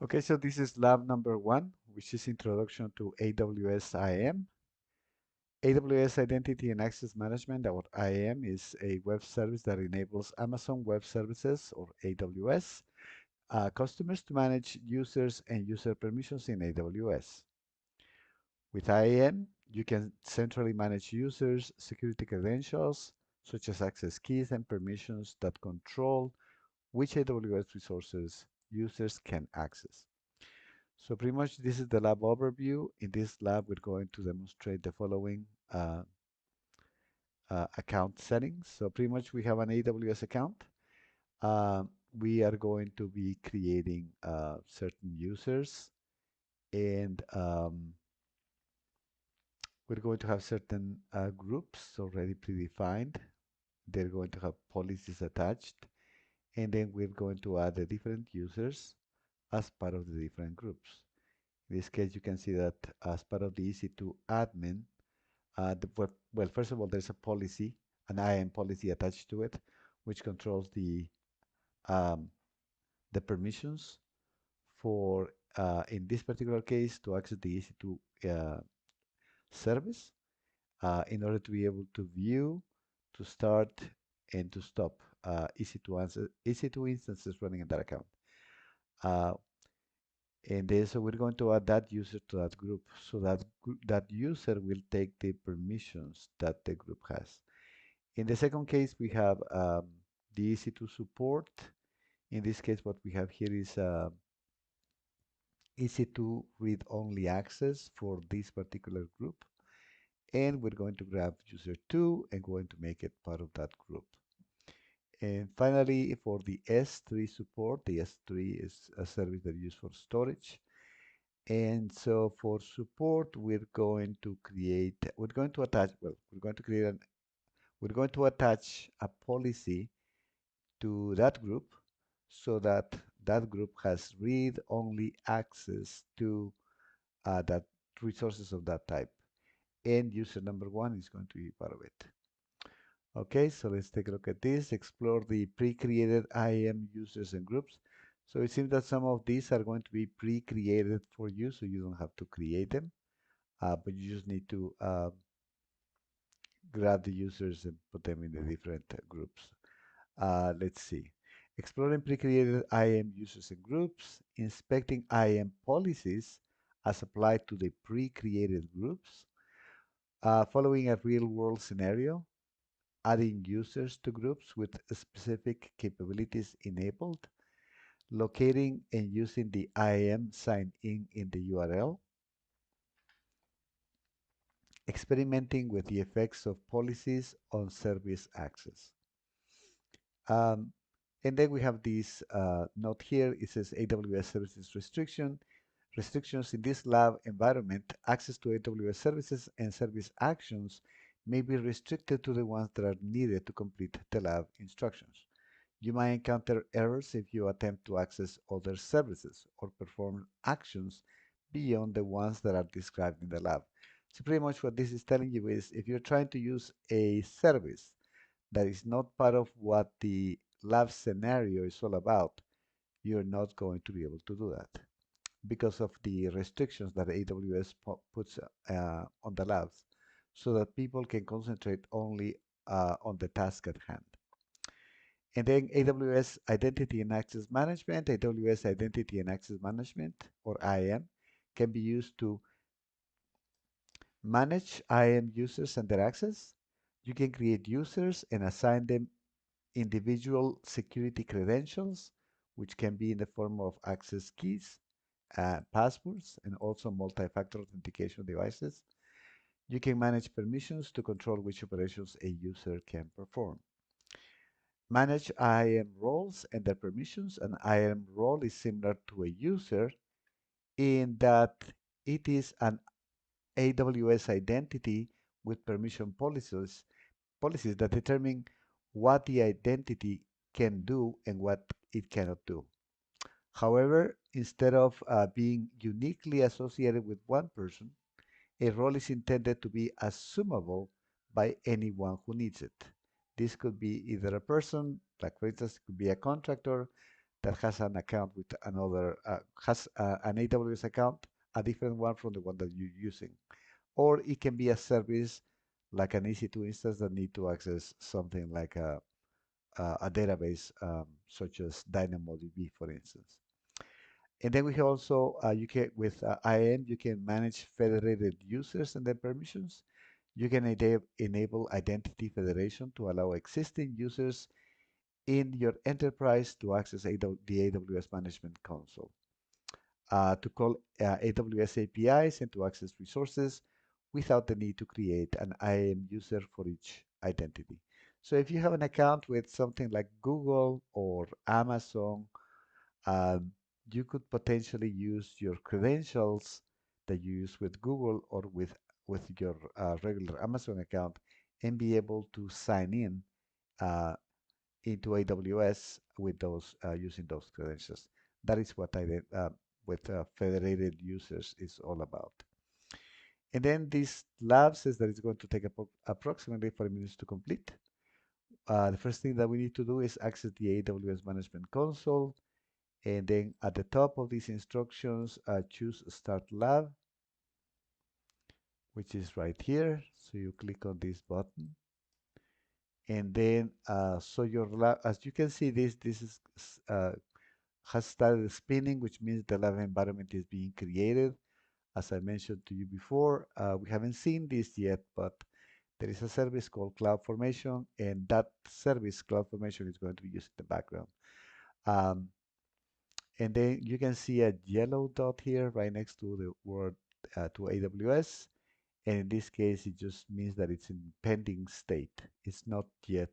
Okay, so this is lab number 1, which is Introduction to AWS IAM. AWS Identity and Access Management, or IAM, is a web service that enables Amazon Web Services, or AWS, customers to manage users and user permissions in AWS. With IAM, you can centrally manage users' security credentials, such as access keys and permissions that control which AWS resources users can access. So pretty much this is the lab overview. In this lab, we're going to demonstrate the following account settings. So pretty much we have an AWS account. Uh, we are going to be creating certain users, and we're going to have certain groups already predefined. They're going to have policies attached, and then we're going to add the different users as part of the different groups. In this case, you can see that as part of the EC2 admin, well, first of all, there's a policy, an IAM policy attached to it, which controls um, the permissions for, in this particular case, to access the EC2 service in order to be able to view, to start, and to stop EC2 instances running in that account. Uh, and then, so we're going to add that user to that group, so that user will take the permissions that the group has. In the second case, we have the EC2 support. In this case, what we have here is EC2 read-only access for this particular group. And we're going to grab user 2 and going to make it part of that group. And finally, for the S3 support, the S3 is a service that is used for storage. And so for support, we're going to attach, well, we're going to attach a policy to that group so that that group has read-only access to that resources of that type. And user number 1 is going to be part of it. Okay, so let's take a look at this. Explore the pre-created IAM users and groups. So it seems that some of these are going to be pre-created for you, so you don't have to create them, but you just need to grab the users and put them in the different groups. Let's see. Exploring pre-created IAM users and groups, inspecting IAM policies as applied to the pre-created groups, following a real-world scenario, adding users to groups with specific capabilities enabled, locating and using the IAM sign in the URL, experimenting with the effects of policies on service access. Um, and then we have this note here. It says AWS services restrictions in this lab environment. Access to AWS services and service actions may be restricted to the ones that are needed to complete the lab instructions. You might encounter errors if you attempt to access other services or perform actions beyond the ones that are described in the lab. So pretty much what this is telling you is if you're trying to use a service that is not part of what the lab scenario is all about, you're not going to be able to do that because of the restrictions that AWS puts on the labs so that people can concentrate only on the task at hand. And then AWS Identity and Access Management, AWS Identity and Access Management, or IAM, can be used to manage IAM users and their access. You can create users and assign them individual security credentials, which can be in the form of access keys, passwords, and also multi-factor authentication devices. You can manage permissions to control which operations a user can perform. Manage IAM roles and their permissions. An IAM role is similar to a user in that it is an AWS identity with permission policies that determine what the identity can do and what it cannot do. However, instead of being uniquely associated with one person, a role is intended to be assumable by anyone who needs it. This could be either a person, like for instance, it could be a contractor that has an account with another, has an AWS account, a different one from the one that you're using. Or it can be a service like an EC2 instance that need to access something like a database such as DynamoDB, for instance. And then we have also, you can, with IAM, you can manage federated users and their permissions. You can enable identity federation to allow existing users in your enterprise to access the AWS Management Console, to call AWS APIs and to access resources without the need to create an IAM user for each identity. So if you have an account with something like Google or Amazon, um, you could potentially use your credentials that you use with Google or with your regular Amazon account and be able to sign in uh, into AWS with those using those credentials. That is what I did with federated users is all about. And then this lab says that it's going to take approximately 4 minutes to complete. The first thing that we need to do is access the AWS Management Console. And then at the top of these instructions, choose Start Lab, which is right here. So you click on this button. And then, so your lab, as you can see, this is has started spinning, which means the lab environment is being created. As I mentioned to you before, we haven't seen this yet, but there is a service called CloudFormation, and that service, CloudFormation, is going to be used in the background. Um, and then you can see a yellow dot here right next to the word to AWS. And in this case, it just means that it's in pending state. It's not yet,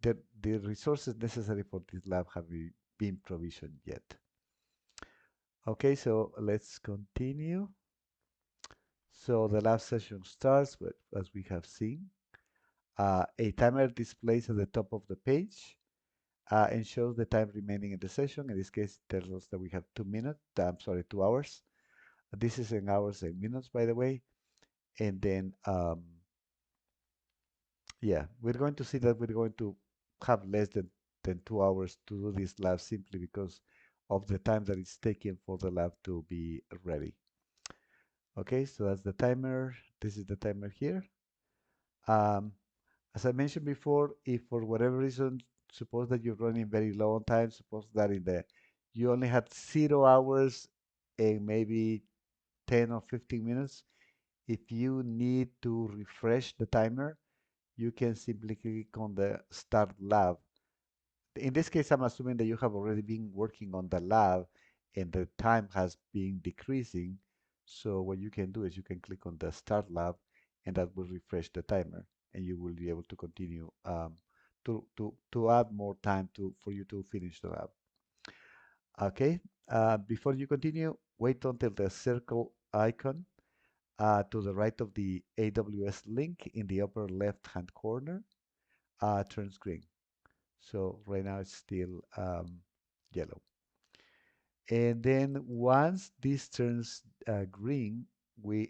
the resources necessary for this lab have been provisioned yet. Okay, so let's continue. So the lab session starts with, as we have seen, a timer displays at the top of the page and shows the time remaining in the session. In this case, it tells us that we have 2 minutes, I'm sorry, 2 hours. This is in hours and minutes, by the way. And then, yeah, we're going to see that we're going to have less than 2 hours to do this lab simply because of the time that it's taking for the lab to be ready. Okay, so that's the timer. This is the timer here. Um, as I mentioned before, if for whatever reason, suppose that you're running very low on time, suppose that you only had 0 hours and maybe 10 or 15 minutes, if you need to refresh the timer, you can simply click on the Start Lab. In this case, I'm assuming that you have already been working on the lab and the time has been decreasing. So what you can do is you can click on the Start Lab and that will refresh the timer and you will be able to continue to add more time for you to finish the lab. Okay, before you continue, wait until the circle icon to the right of the AWS link in the upper left-hand corner turns green. So right now it's still yellow. And then once this turns green, we're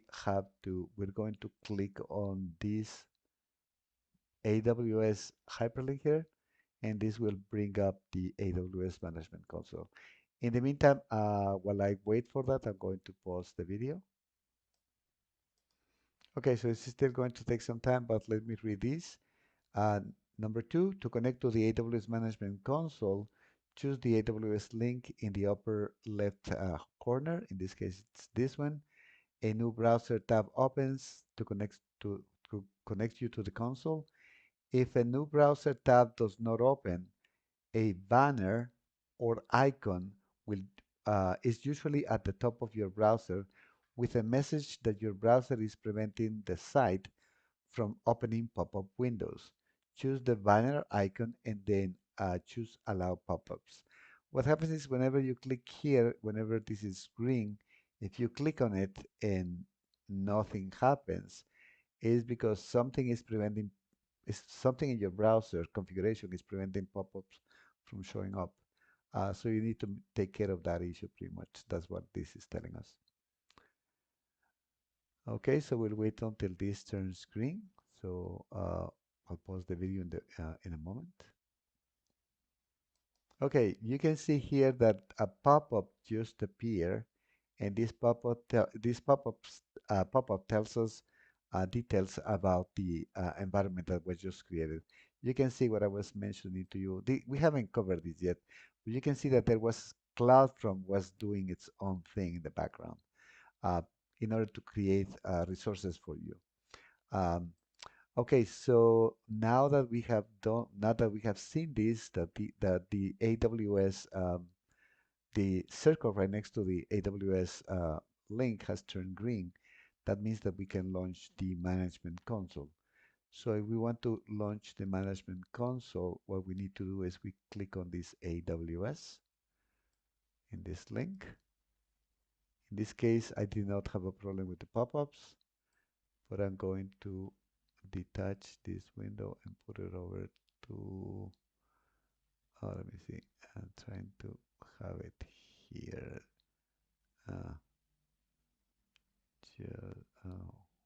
going to click on this AWS hyperlink here, and this will bring up the AWS Management Console. In the meantime, while I wait for that, I'm going to pause the video. Okay, so it's still going to take some time, but let me read this. Uh, Number 2, to connect to the AWS Management Console, choose the AWS link in the upper left corner. In this case, it's this one. A new browser tab opens to connect you to the console. If a new browser tab does not open, a banner or icon will is usually at the top of your browser with a message that your browser is preventing the site from opening pop-up windows. Choose the banner icon and then choose Allow pop-ups. What happens is whenever you click here, whenever this is green, if you click on it and nothing happens, it is because something in your browser configuration is preventing pop-ups from showing up. So you need to take care of that issue pretty much. That's what this is telling us. Okay, so we'll wait until this turns green. So I'll pause the video in a moment. Okay, you can see here that a pop-up just appeared, and this pop-up tells us details about the environment that was just created. You can see what I was mentioning to you. We haven't covered this yet, but you can see that there was CloudFront was doing its own thing in the background uh, in order to create resources for you. Um, Okay, so now that we have seen this, that the AWS, the circle right next to the AWS link has turned green. That means that we can launch the management console. So if we want to launch the management console, what we need to do is we click on this AWS in this link. In this case, I did not have a problem with the pop-ups, but I'm going to detach this window and put it over to let me see. I'm trying to have it here. Uh, just,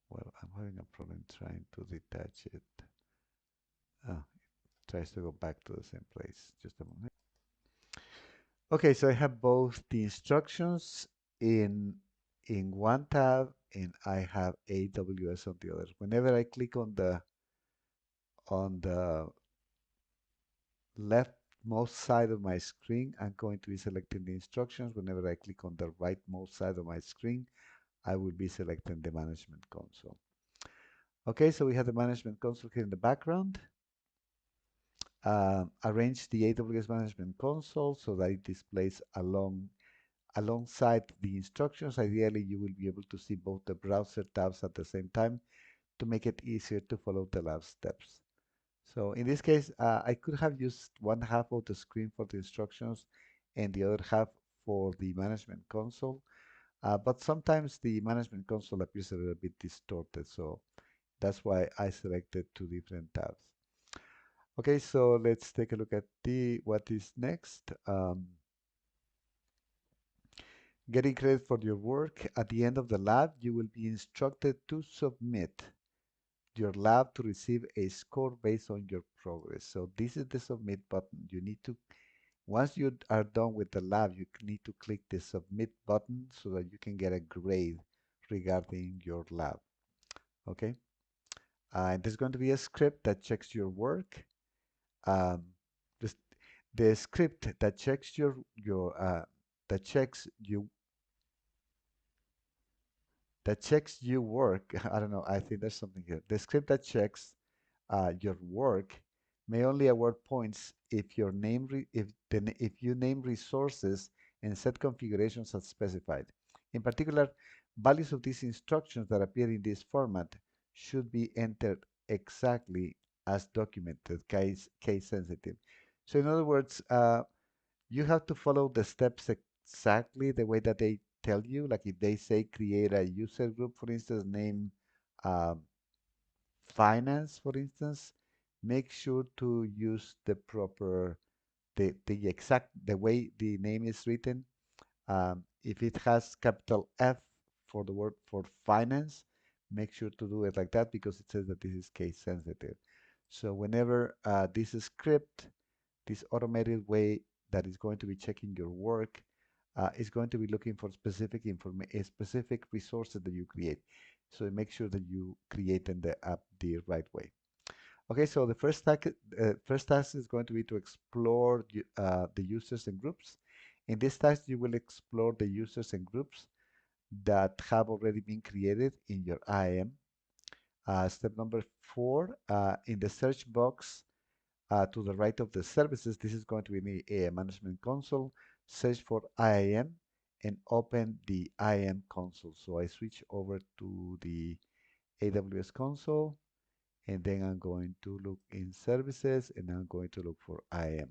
well, I'm having a problem trying to detach it. It tries to go back to the same place. Just a moment. Okay, so I have both the instructions in in one tab and I have AWS on the other. Whenever I click on the leftmost side of my screen, I'm going to be selecting the instructions. Whenever I click on the rightmost side of my screen, I will be selecting the management console. Okay, so we have the management console here in the background. Arrange the AWS management console so that it displays alongside the instructions. Ideally, you will be able to see both the browser tabs at the same time to make it easier to follow the lab steps. So in this case, I could have used one half of the screen for the instructions and the other half for the management console. But sometimes the management console appears a little bit distorted, so that's why I selected two different tabs. Okay, so let's take a look at the what is next. Getting credit for your work. At the end of the lab, you will be instructed to submit your lab to receive a score based on your progress. So this is the submit button. You need to, once you are done with the lab, you need to click the submit button so that you can get a grade regarding your lab. Okay. And there's going to be a script that checks your work. Um, this, the script that checks that checks you that checks you work. I don't know. I think there's something here. The script that checks your work may only award points if your name if you name resources and set configurations as specified. In particular, values of these instructions that appear in this format should be entered exactly as documented, case sensitive. So in other words, you have to follow the steps exactly the way that they tell you. Like if they say create a user group, for instance, name um, finance, for instance, make sure to use the proper, the exact, the way the name is written. If it has capital F for the word for finance, make sure to do it like that because it says that this is case sensitive. So whenever this script, this automated way that is going to be checking your work, is going to be looking for specific information, specific resources that you create. So make sure that you create the app the right way. Okay, so the first task is going to be to explore the users and groups. In this task, you will explore the users and groups that have already been created in your IAM. Step number 4, in the search box to the right of the services, this is going to be a management console. Search for IAM and open the IAM console. So I switch over to the AWS console and then I'm going to look in services and I'm going to look for IAM.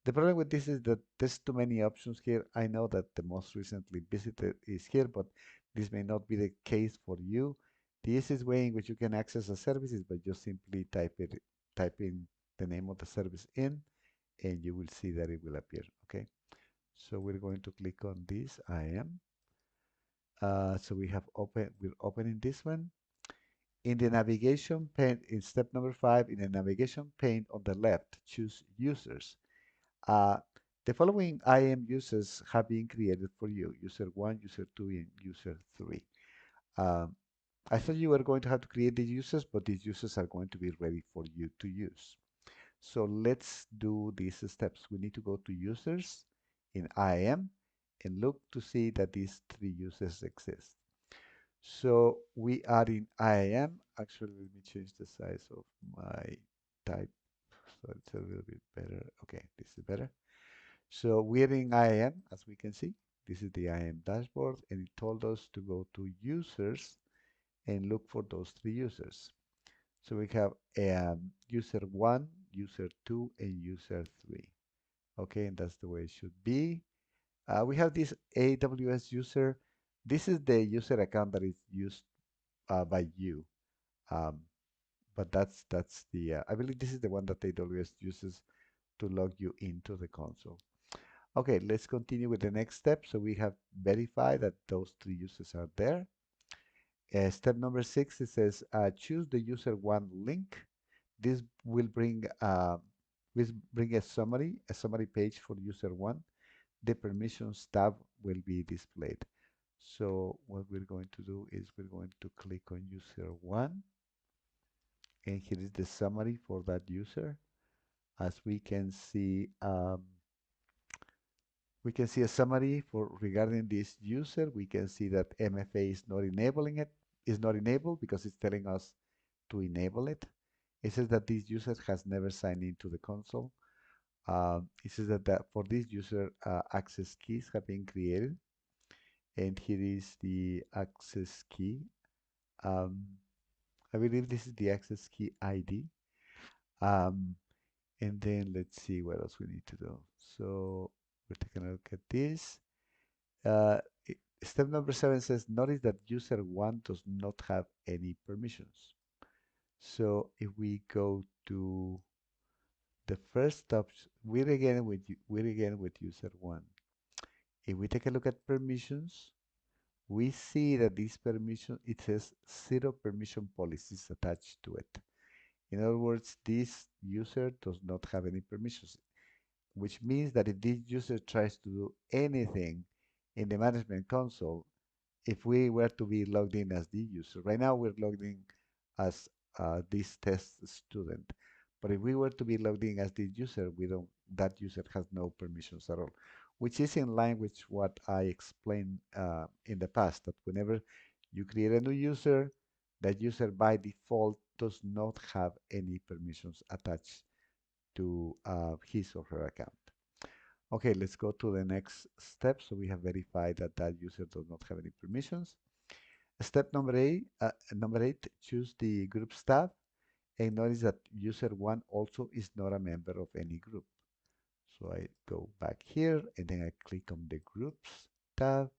The problem with this is that there's too many options here. I know that the most recently visited is here, but this may not be the case for you. The easiest way in which you can access a service is by just simply type in the name of the service in, and you will see that it will appear. Okay, so we're going to click on this IAM. So we're opening this one. In the navigation pane, in step number 5, in the navigation pane on the left, choose users. Uh, The following IAM users have been created for you: user 1, user 2, and user 3. Um, I thought you were going to have to create these users, but these users are going to be ready for you to use. So let's do these steps. We need to go to users in IAM and look to see that these 3 users exist. So we are in IAM. Actually, let me change the size of my type so it's a little bit better. Okay, this is better. So we're in IAM, as we can see. This is the IAM dashboard, and it told us to go to users and look for those 3 users. So we have user 1, user 2, and user 3. Okay, and that's the way it should be. We have this AWS user. This is the user account that is used by you. Um, but that's the I believe this is the one that AWS uses to log you into the console. Okay, let's continue with the next step. So we have verified that those 3 users are there. Step number 6, it says choose the user 1 link. This will bring a summary page for user 1. The permissions tab will be displayed. So what we're going to do is we're going to click on user 1, and here is the summary for that user. As we can see a summary for regarding this user. We can see that MFA is not enabled because it's telling us to enable it. It says that this user has never signed into the console. It says that for this user, access keys have been created, and here is the access key. Um, I believe this is the access key ID. Um, and then let's see what else we need to do. So we're taking a look at this. Uh, Step number 7 says, notice that user 1 does not have any permissions. So if we go to the first option, we're again with user 1. If we take a look at permissions, we see that this permission, it says 0 permission policies attached to it. In other words, this user does not have any permissions, which means that if this user tries to do anything in the management console, if we were to be logged in as the user, right now we're logged in as this test student. But if we were to be logged in as the user, that user has no permissions at all, which is in line with what I explained in the past, that whenever you create a new user, that user by default does not have any permissions attached to his or her account. Okay, let's go to the next step. So we have verified that that user does not have any permissions. Step number eight, choose the groups tab, and notice that user 1 also is not a member of any group. So I go back here and then I click on the groups tab,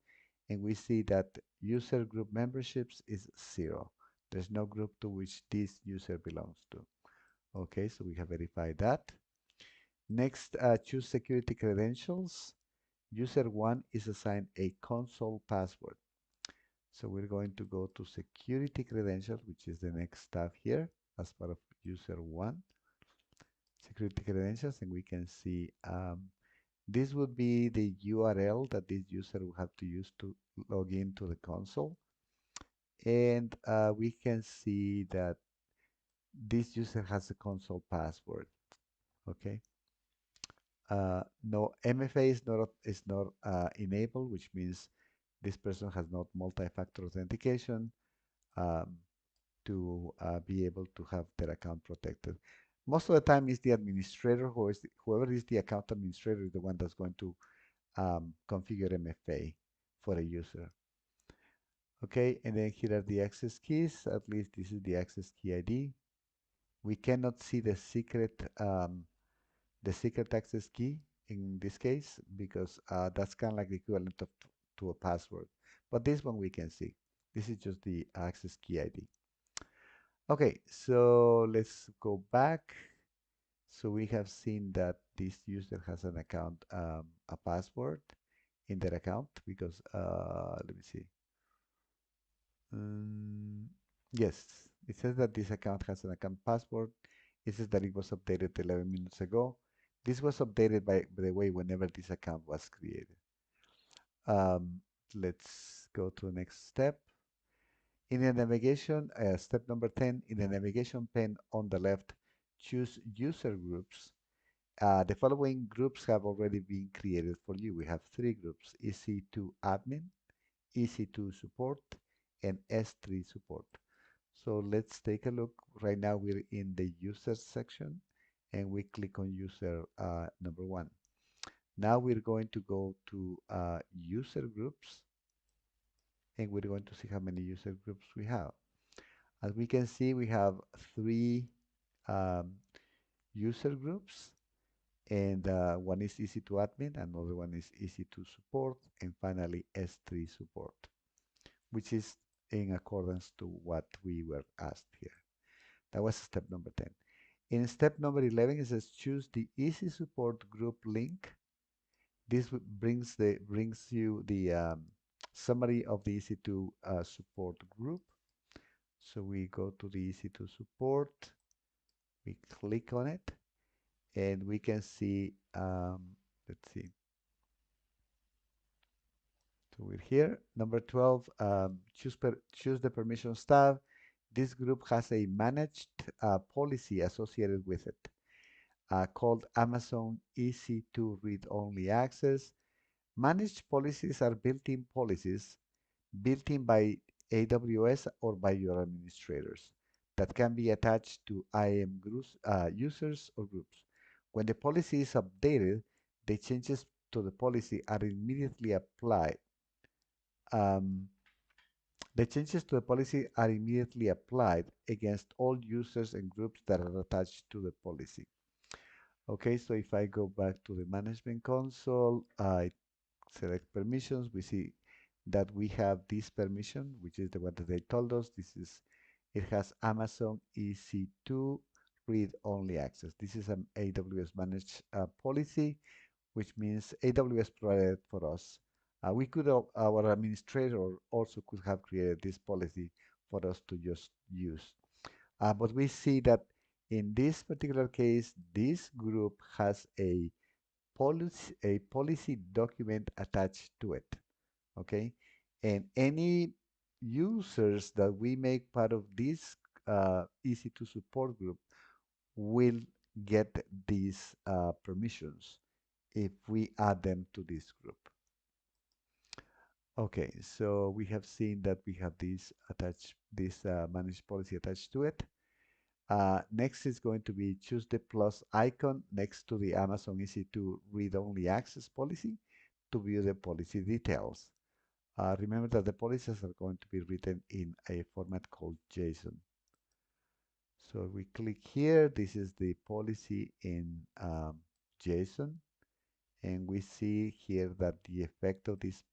and we see that user group memberships is 0. There's no group to which this user belongs to. Okay, so we have verified that. Next, choose security credentials. User 1 is assigned a console password. So we're going to go to security credentials, which is the next tab here as part of user 1, security credentials, and we can see this would be the URL that this user will have to use to log into the console. And we can see that this user has a console password. Okay. No, MFA is not enabled, which means this person has not multi-factor authentication. Um, to be able to have their account protected. Most of the time, is the administrator whoever is the account administrator is the one that's going to configure MFA for a user. Okay, and then here are the access keys. At least this is the access key ID. We cannot see the secret access key in this case because that's kind of like the equivalent to a password. But this one we can see. This is just the access key ID. Okay, so let's go back. So we have seen that this user has an account, a password in their account because, let me see. Yes, it says that this account has an account password. It says that it was updated 11 minutes ago. This was updated by the way whenever this account was created. Um, let's go to the next step. In the navigation, step number 10, in the navigation pane on the left, choose user groups. The following groups have already been created for you. We have three groups: EC2 admin, EC2 support, and S3 support. So let's take a look. Right now we're in the user section and we click on user number 1. Now we're going to go to user groups and we're going to see how many user groups we have. As we can see, we have three um, user groups, and one is EC2 admin, another one is EC2 support, and finally S3 support, which is in accordance to what we were asked here. That was step number 10. In step number 11, it says choose the EC support group link. This brings you the summary of the EC2 support group. So we go to the EC2 support, we click on it, and we can see, let's see. So we're here. Number 12, choose the permissions tab. This group has a managed policy associated with it called Amazon EC2 read-only access. Managed policies are built-in policies built in by AWS or by your administrators that can be attached to IAM groups, users or groups. When the policy is updated, the changes to the policy are immediately applied. Um, the changes to the policy are immediately applied against all users and groups that are attached to the policy. Okay, so if I go back to the management console, I select permissions, we see that we have this permission, which is the one that they told us. It has Amazon EC2 read-only access. This is an AWS managed policy, which means AWS provided for us. Our administrator also could have created this policy for us to just use. But we see that in this particular case, this group has a policy document attached to it, okay? And any users that we make part of this EC2 support group will get these permissions if we add them to this group. Okay, so we have seen that we have this managed policy attached to it. Next is going to be choose the plus icon next to the Amazon EC2 read-only access policy to view the policy details. Remember that the policies are going to be written in a format called JSON. So we click here, this is the policy in JSON, and we see here that the effect of this,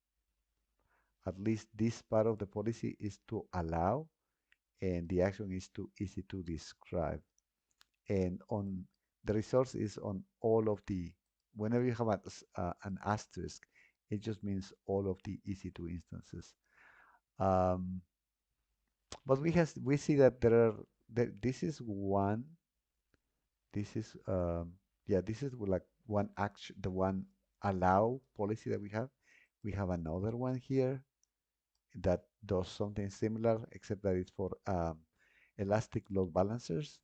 at least this part of the policy, is to allow, and the action is too easy to describe. And on the resource is on all of the, whenever you have an asterisk, it just means all of the EC2 instances. But we see that this is one, this is yeah, this is like one action, the one allow policy that we have. We have another one here that does something similar, except that it's for elastic load balancers,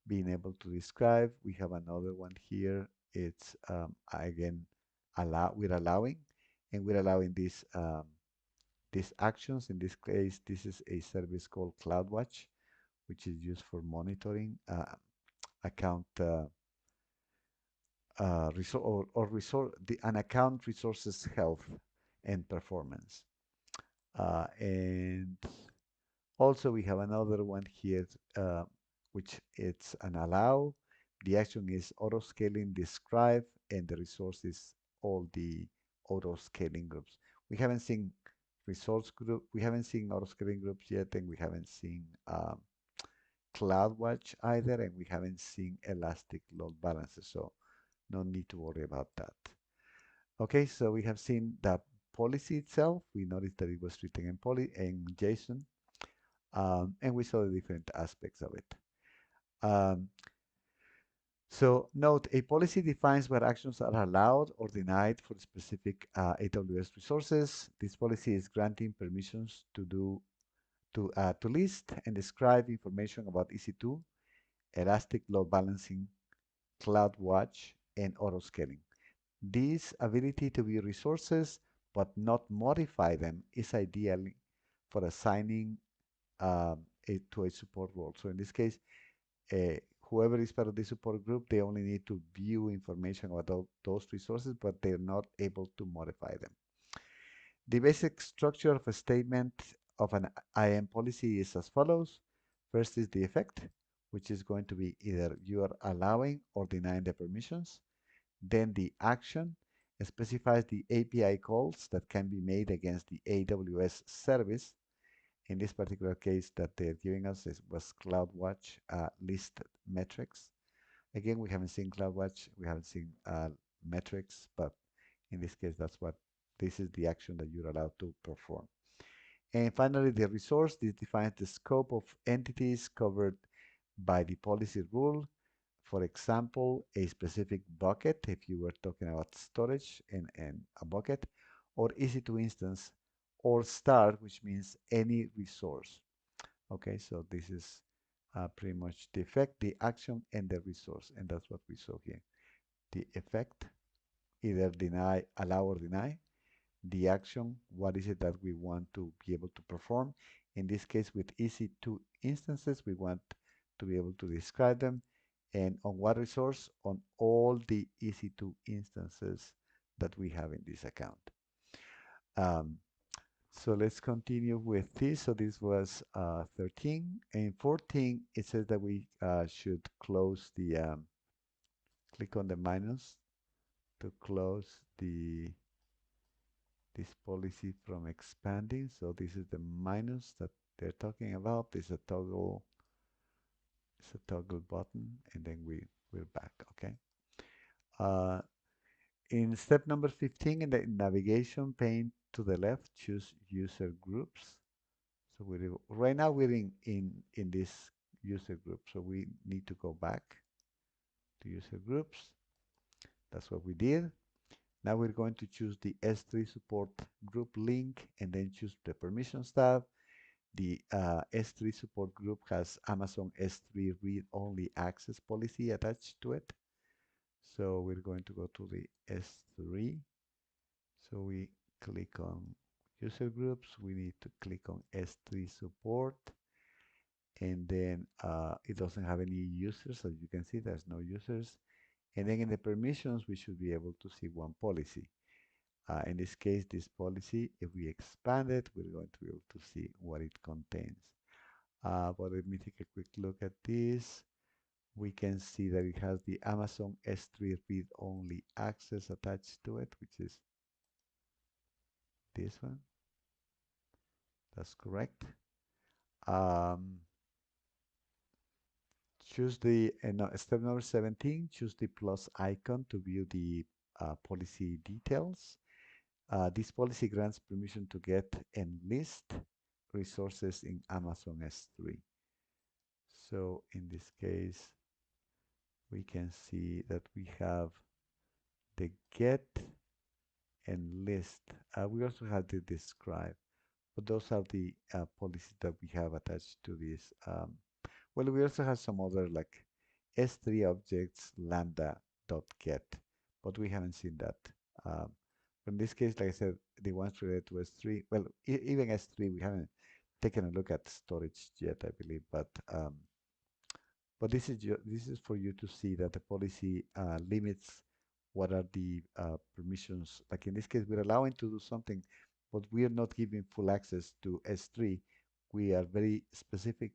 being able to describe. We have another one here. It's again we're allowing, and we're allowing these actions. In this case, this is a service called CloudWatch, which is used for monitoring account an account resources health and performance. And also we have another one here, which it's an allow. The action is auto scaling describe, and the resource is all the auto scaling groups. We haven't seen we haven't seen auto scaling groups yet, and we haven't seen CloudWatch either, and we haven't seen elastic load balances, so no need to worry about that. Okay, so we have seen the policy itself. We noticed that it was written in JSON, and we saw the different aspects of it. Um, So note, a policy defines what actions are allowed or denied for specific AWS resources. This policy is granting permissions to list and describe information about EC2, elastic load balancing, CloudWatch, and auto-scaling. This ability to view resources but not modify them is ideally for assigning to a support role. So in this case, whoever is part of the support group, they only need to view information about those resources, but they're not able to modify them. The basic structure of a statement of an IAM policy is as follows. First is the effect, which is going to be either you are allowing or denying the permissions. Then the action specifies the API calls that can be made against the AWS service. In this particular case that they're giving us was CloudWatch list metrics. Again, we haven't seen CloudWatch, we haven't seen metrics, but in this case, this is the action that you're allowed to perform. And finally, the resource, this defines the scope of entities covered by the policy rule. For example, a specific bucket, if you were talking about storage and a bucket, or EC2 instance, or start, which means any resource. Okay, so this is pretty much the effect, the action, and the resource, and that's what we saw here. The effect, either deny, allow, or deny. The action, what is it that we want to be able to perform? In this case, with EC2 instances, we want to be able to describe them. And on what resource? On all the EC2 instances that we have in this account. Um, so let's continue with this. So this was 13. And 14, it says that we should close click on the minus to close this policy from expanding. So this is the minus that they're talking about. This is a toggle. It's a toggle button, and then we're back. Okay. Uh, in step number 15, in the navigation pane to the left, choose user groups. So right now we're in this user group. So we need to go back to user groups. That's what we did. Now we're going to choose the S3 support group link and then choose the permissions tab. The S3 support group has Amazon S3 read-only access policy attached to it. So we're going to go to the S3. So we click on user groups. We need to click on S3 support. And then it doesn't have any users. As you can see, there's no users. And then in the permissions, we should be able to see one policy. In this case, this policy, if we expand it, we're going to be able to see what it contains. But let me take a quick look at this. We can see that it has the Amazon S3 read-only access attached to it, which is this one. That's correct. Choose the no, step number 17, choose the plus icon to view the policy details. This policy grants permission to get and list resources in Amazon S3. So in this case, we can see that we have the get and list. We also have the describe, but those are the policies that we have attached to this. Well, we also have some other like S3 objects lambda.get, but we haven't seen that. Um, in this case, like I said, the ones related to S3, well, even S3, we haven't taken a look at storage yet, I believe, but this is for you to see that the policy limits what are the permissions. Like in this case, we're allowing to do something, but we are not giving full access to S3. We are very specific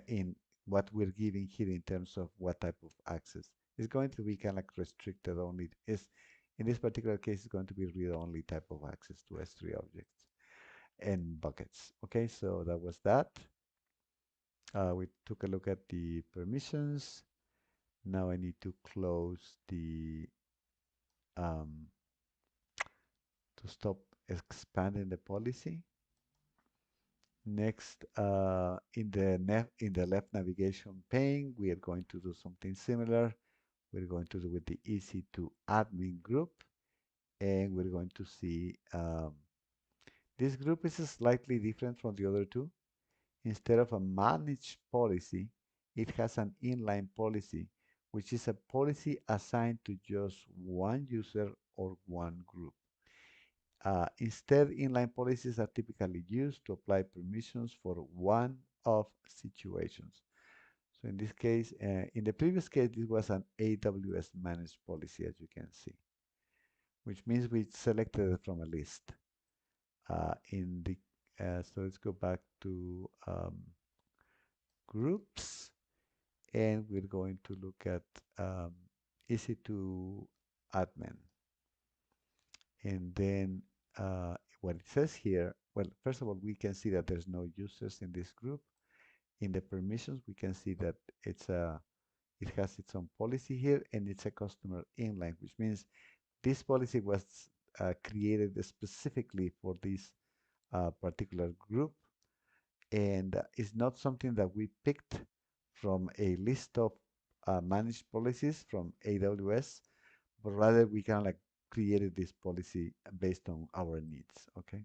in what we're giving here in terms of what type of access. It's going to be kind of like restricted only. In this particular case, it's going to be read-only type of access to S3 objects and buckets. Okay, so that was that. We took a look at the permissions. Now I need to close um, to stop expanding the policy. Next, in the left navigation pane, we are going to do something similar. We're going to do with the EC2 admin group, and we're going to see this group is slightly different from the other two. Instead of a managed policy, it has an inline policy, which is a policy assigned to just one user or one group. Instead, inline policies are typically used to apply permissions for one-off situations. So in this case, in the previous case, this was an AWS managed policy, as you can see, which means we selected it from a list. So let's go back to groups, and we're going to look at EC2 admin. And then what it says here, well, first of all, we can see that there's no users in this group. In the permissions, we can see that it has its own policy here, and it's a customer inline, which means this policy was created specifically for this particular group, and it's not something that we picked from a list of managed policies from AWS, but rather we kind of like created this policy based on our needs, okay?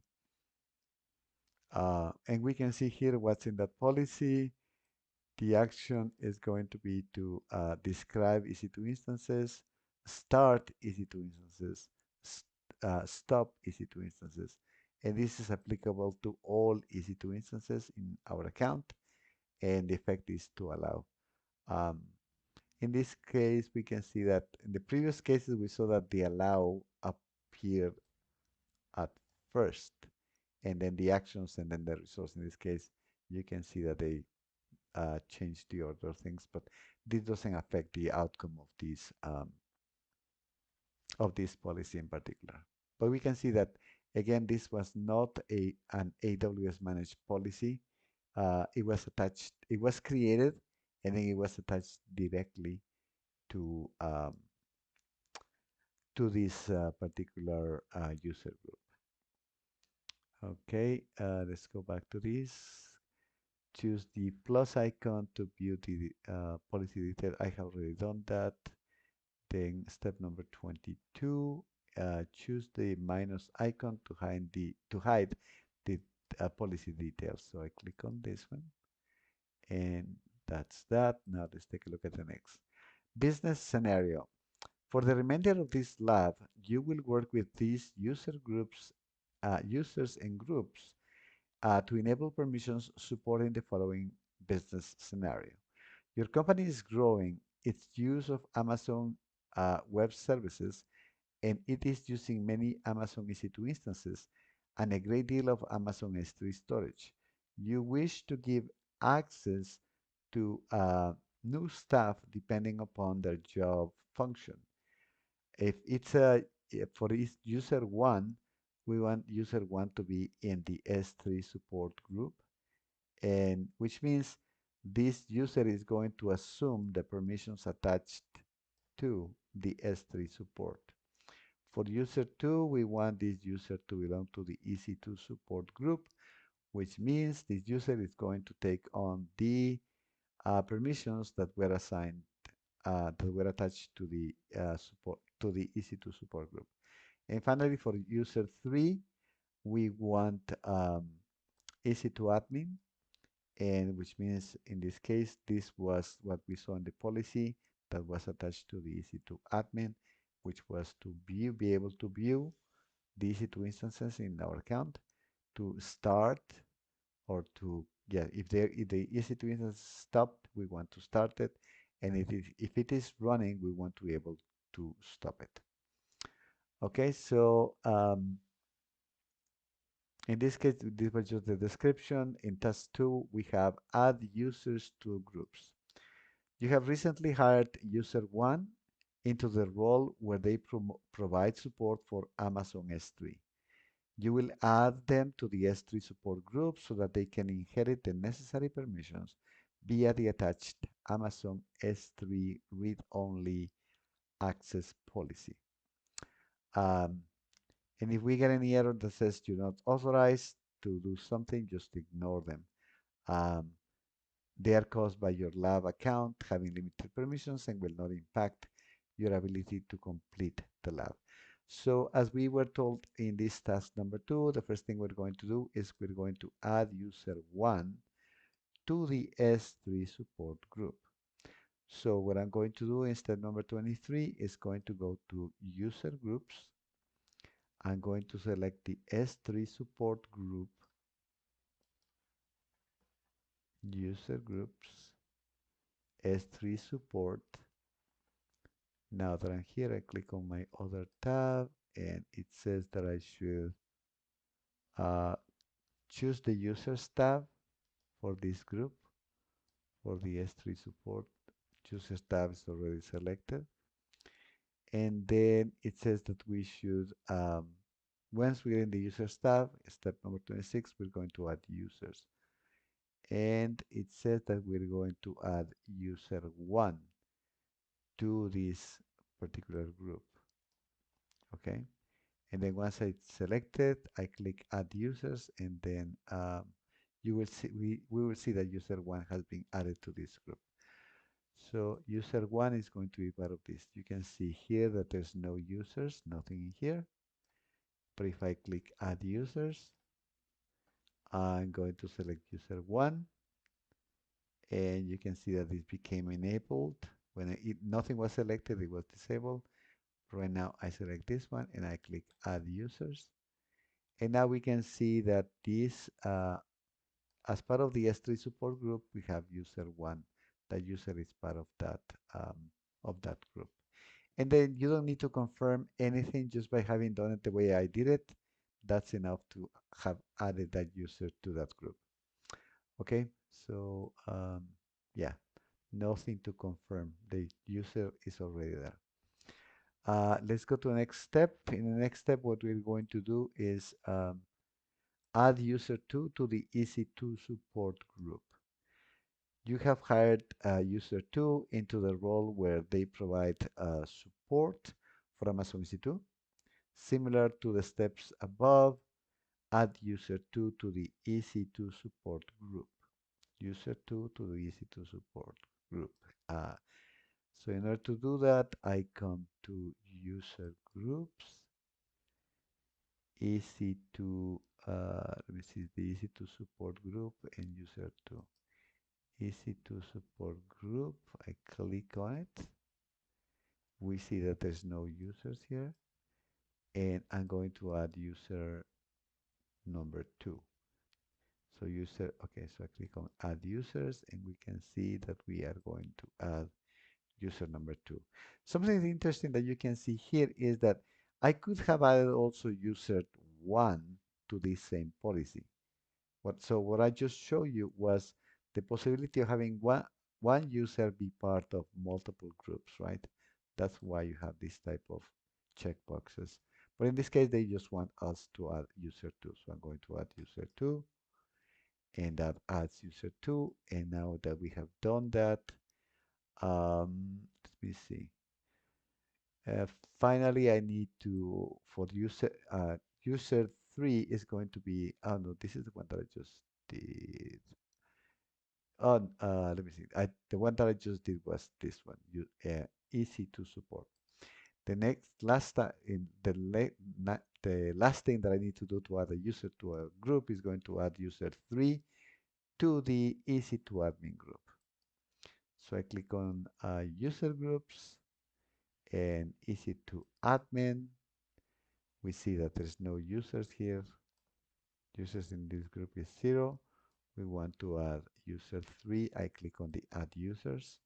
And we can see here what's in that policy. The action is going to be to describe EC2 instances, start EC2 instances, stop EC2 instances. And this is applicable to all EC2 instances in our account. And the effect is to allow. Um, in this case, we can see that in the previous cases, we saw that the allow appeared at first, and then the actions, and then the results. In this case, you can see that they change the order of things, but this doesn't affect the outcome of this policy in particular. But we can see that again, this was not an AWS managed policy. It was attached. It was created, and then it was attached directly to this particular user group. Okay, let's go back to this. Choose the plus icon to view the policy detail. I have already done that. Then step number 22, choose the minus icon to hide the policy details. So I click on this one, and that's that. Now let's take a look at the next business scenario. For the remainder of this lab, you will work with these users and groups to enable permissions supporting the following business scenario. Your company is growing its use of Amazon Web Services, and it is using many Amazon EC2 instances and a great deal of Amazon S3 storage. You wish to give access to new staff depending upon their job function. If it's for user one, we want user one to be in the S3 support group, and which means this user is going to assume the permissions attached to the S3 support. For user 2, we want this user to belong to the EC2 support group, which means this user is going to take on the permissions that were assigned, that were attached to the EC2 support group. And finally, for user 3, we want EC2 admin, and which means in this case, this was what we saw in the policy that was attached to the EC2 admin, which was to be able to view the EC2 instances in our account, to start or to, yeah, if the EC2 instance stopped, we want to start it, and if it is running, we want to be able to stop it. Okay, so in this case, this was just the description. In task 2, we have add users to groups. You have recently hired user 1 into the role where they provide support for Amazon S3. You will add them to the S3 support group so that they can inherit the necessary permissions via the attached Amazon S3 read-only access policy. And if we get any error that says you're not authorized, to do something, just ignore them. Um, they are caused by your lab account having limited permissions and will not impact your ability to complete the lab. So as we were told in this task number 2, the first thing we're going to do is we're going to add user 1 to the S3 support group. So what I'm going to do in step number 23 is going to go to user groups. I'm going to select the S3 support group, user groups, S3 support. Now that I'm here, I click on my other tab and it says that I should uh, choose the users tab for this group, for the S3 support. Users tab is already selected. And then it says that we should, once we're in the users tab, step number 26, we're going to add users. And it says that we're going to add user 1 to this particular group. Okay. And then once it's selected, I click add users, and then you will see we will see that user 1 has been added to this group. So user 1 is going to be part of this. You can see here that there's no users, nothing in here. But if I click add users, I'm going to select user 1, and you can see that this became enabled. When nothing was selected, it was disabled. Right now I select this one and I click add users. And now we can see that this, as part of the S3 support group, we have user 1. That user is part of that group. And then you don't need to confirm anything just by having done it the way I did it. That's enough to have added that user to that group. Okay, so yeah, nothing to confirm. The user is already there. Let's go to the next step. In the next step, what we're going to do is add user 2 to the EC2 support group. You have hired user 2 into the role where they provide support for Amazon EC2. Similar to the steps above, add user 2 to the EC2 support group. User 2 to the EC2 support group. So in order to do that, I come to user groups, EC2, let me see, the EC2 support group and user 2. EC2 support group, I click on it. We see that there's no users here. And I'm going to add user number 2. So user, okay, so I click on add users and we can see that we are going to add user number 2. Something interesting that you can see here is that I could have added also user 1 to this same policy. So what I just showed you was the possibility of having one user be part of multiple groups, right? That's why you have this type of checkboxes. But in this case, they just want us to add user 2. So I'm going to add user 2, and that adds user 2. And now that we have done that, let me see. Uh, Finally, I need to, for user 3 is going to be, oh no, this is the one that I just did. Oh, let me see. The one that I just did was this one, EC2 support. The last time in the last thing that I need to do to add a user to a group is going to add user 3 to the EC2 admin group. So I click on user groups and EC2 admin. We see that there's no users here. Users in this group is 0. We want to add user 3. I click on the add users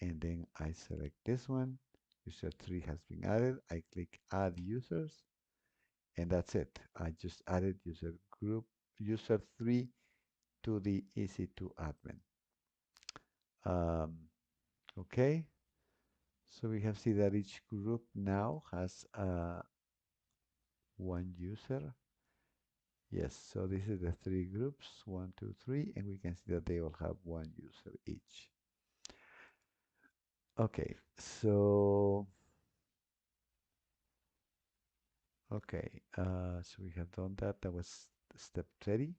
and then I select this one. User 3 has been added. I click add users and that's it. I just added user 3 to the EC2 admin. Okay, so we have seen that each group now has one user. Yes, so this is the 3 groups, 1, 2, 3, and we can see that they all have one user each. Okay, so we have done that. That was step 30.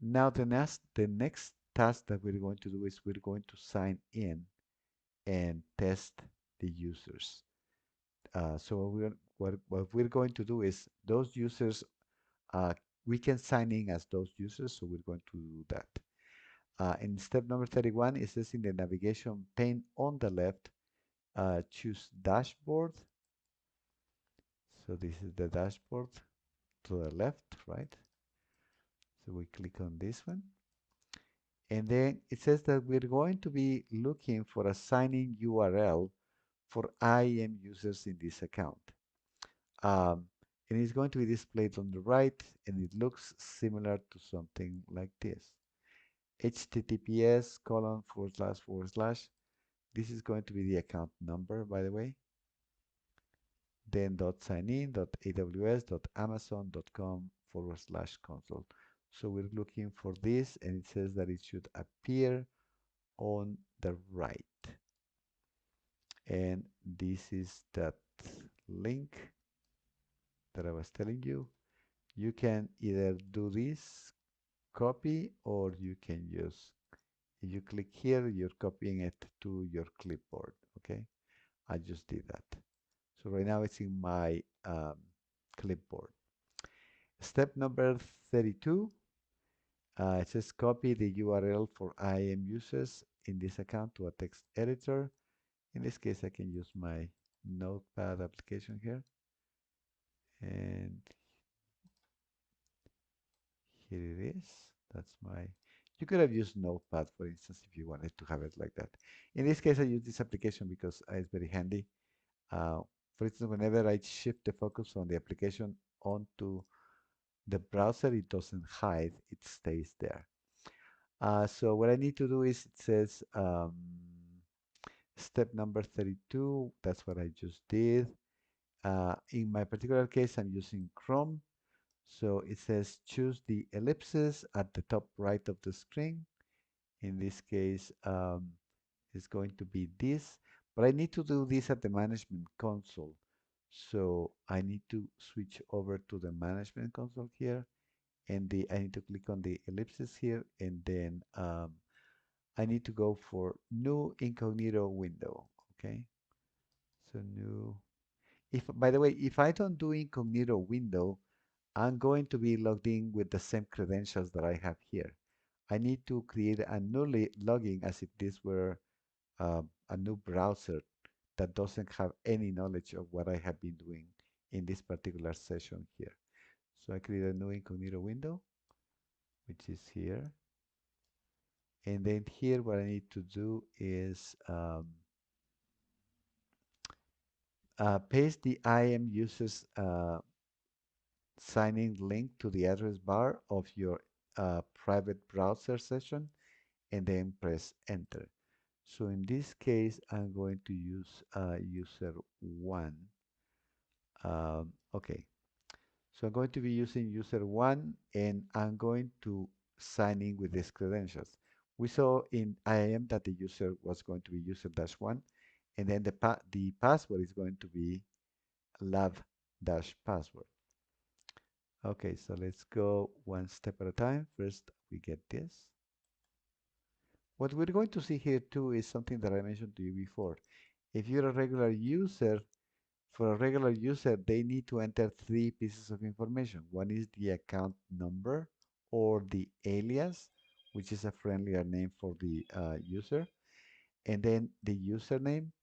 Now the next task that we're going to do is we're going to sign in and test the users. So what we're going to do is those users, uh, we can sign in as those users, so we're going to do that. In step number 31, it says in the navigation pane on the left, choose dashboard. So this is the dashboard to the left, right? So we click on this one. And then it says that we're going to be looking for a sign-in URL for IAM users in this account. Um, and it's going to be displayed on the right, and it looks similar to something like this. https:// This is going to be the account number, by the way. Then .signin.aws.amazon.com/console. So we're looking for this, and it says that it should appear on the right. And this is that link that I was telling you. You can either do this copy, or you can use, if you click here, you're copying it to your clipboard. Okay, I just did that. So right now it's in my clipboard. Step number 32, it says copy the URL for IAM users in this account to a text editor. In this case, I can use my Notepad application here. And here it is. That's my, you could have used Notepad, for instance, if you wanted to have it like that. In this case, I use this application because it's very handy. Uh, for instance, whenever I shift the focus on the application onto the browser, it doesn't hide, it stays there. So what I need to do is, it says step number 32, that's what I just did. In my particular case, I'm using Chrome. So it says choose the ellipses at the top right of the screen. In this case, it's going to be this, but I need to do this at the management console. So I need to switch over to the management console here, and I need to click on the ellipses here, and then I need to go for new incognito window. Okay, so new. If, by the way, if I don't do incognito window, I'm going to be logged in with the same credentials that I have here. I need to create a new login as if this were a new browser that doesn't have any knowledge of what I have been doing in this particular session here. So I create a new incognito window, which is here. And then here, what I need to do is paste the IAM users sign-in link to the address bar of your private browser session, and then press enter. So in this case, I'm going to use user 1. Okay, so I'm going to be using user 1, and I'm going to sign in with these credentials. We saw in IAM that the user was going to be user-1, and then the password is going to be lab-password. Okay, so let's go one step at a time. First, we get this. What we're going to see here too is something that I mentioned to you before. If you're a regular user, for a regular user, they need to enter 3 pieces of information. One is the account number or the alias, which is a friendlier name for the user, and then the username.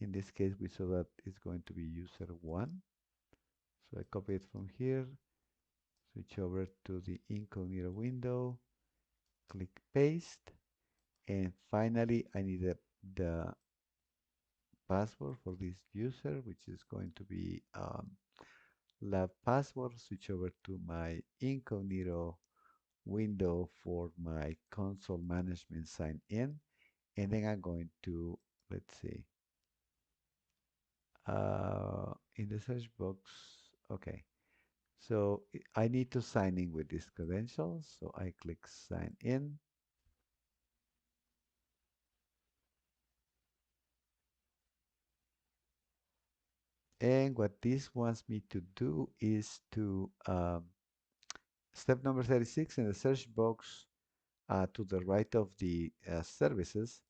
In this case, we saw that it's going to be user1. So I copy it from here, switch over to the incognito window, click paste, and finally I need the password for this user, which is going to be lab password. Switch over to my incognito window for my console management sign in, and then I'm going to, let's see, in the search box. Okay, so I need to sign in with these credentials, so I click sign in. And what this wants me to do is to Step number 36, in the search box to the right of the services,